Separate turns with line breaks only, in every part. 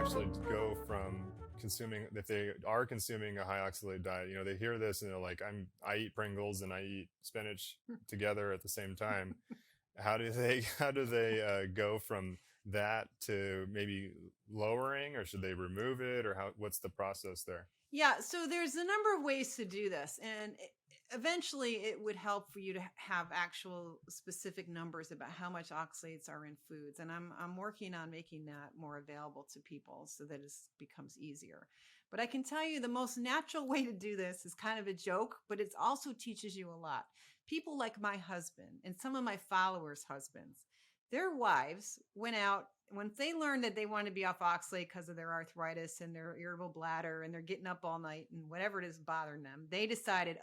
actually go from consuming, if they are consuming a high oxalate diet, they hear this and they're like, I eat Pringles and I eat spinach together at the same time. How do they go from that to maybe lowering, or should they remove it, or what's the process there?
Yeah, so there's a number of ways to do this, and eventually it would help for you to have actual specific numbers about how much oxalates are in foods, and I'm working on making that more available to people so that it becomes easier. But I can tell you the most natural way to do this is kind of a joke, but it also teaches you a lot. People like my husband and some of my followers' husbands, their wives went out once they learned that they wanted to be off oxalate because of their arthritis and their irritable bladder and they're getting up all night and whatever it is bothering them, they decided,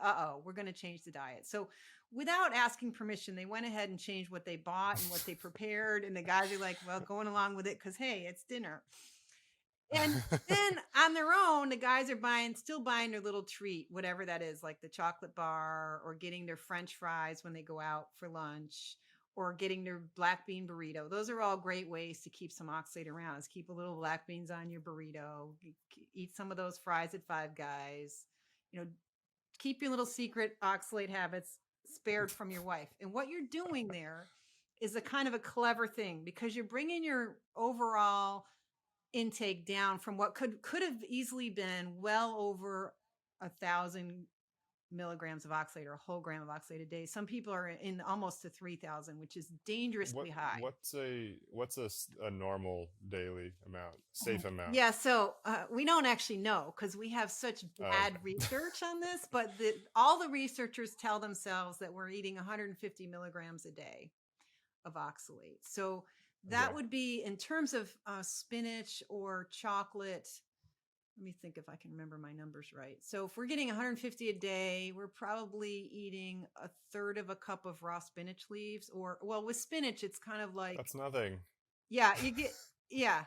we're going to change the diet. So without asking permission, they went ahead and changed what they bought and what they prepared. And the guys are like, well, going along with it because, hey, it's dinner. And then on their own, the guys are still buying their little treat, whatever that is, like the chocolate bar or getting their French fries when they go out for lunch or getting their black bean burrito. Those are all great ways to keep some oxalate around. Is keep a little black beans on your burrito, eat some of those fries at Five Guys, keep your little secret oxalate habits spared from your wife. And what you're doing there is a kind of a clever thing because you're bringing your overall intake down from what could have easily been well over 1,000 milligrams of oxalate or a whole gram of oxalate a day. Some people are in almost to 3,000, which is dangerously high.
What's a normal daily amount, safe amount?
Yeah, so we don't actually know because we have such bad
Okay.
research on this, but all the researchers tell themselves that we're eating 150 milligrams a day of oxalate. So that
Okay.
would be in terms of spinach or chocolate. Let me think if I can remember my numbers right. So if we're getting 150 a day, we're probably eating a third of a cup of raw spinach leaves. Or, well, with spinach, it's kind of like,
That's nothing.
yeah, yeah.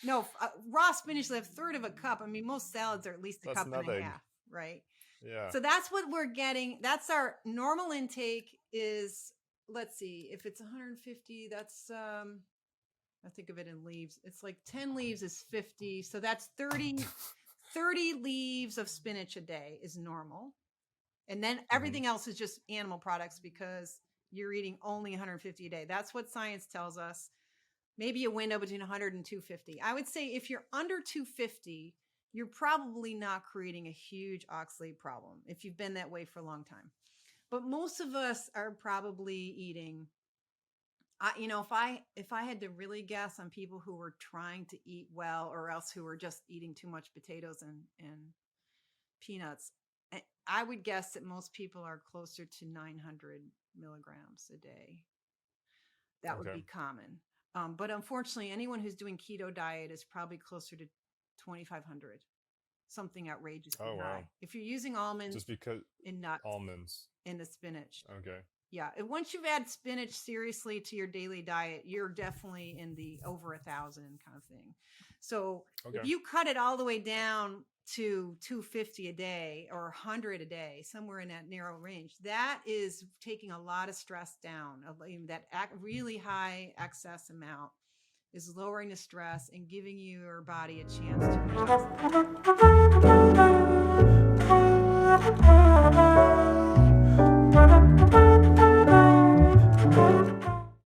No, raw spinach, a third of a cup. I mean, most salads are at least a
That's
cup and a
nothing.
half, right?
Yeah.
So that's what we're getting. That's our normal intake is, let's see, if it's 150, that's, I think of it in leaves. It's like 10 leaves is 50. So that's 30 leaves of spinach a day is normal. And then everything else is just animal products because you're eating only 150 a day. That's what science tells us. Maybe a window between 100 and 250. I would say if you're under 250, you're probably not creating a huge oxalate problem if you've been that way for a long time. But most of us are probably eating, if I had to really guess on people who were trying to eat well or else who were just eating too much potatoes and peanuts, I would guess that most people are closer to 900 milligrams a day. That would
Okay.
be common. But unfortunately, anyone who's doing keto diet is probably closer to 2,500, something outrageously
Oh wow.
high. If you're using almonds
Just because
and nuts
almonds.
in the spinach.
Okay.
Yeah. And once you've added spinach seriously to your daily diet, you're definitely in the over 1,000 kind of thing. So
Okay.
if you cut it all the way down to 250 a day or 100 a day, somewhere in that narrow range, that is taking a lot of stress down. That really high excess amount is lowering the stress and giving your body a chance to adjust.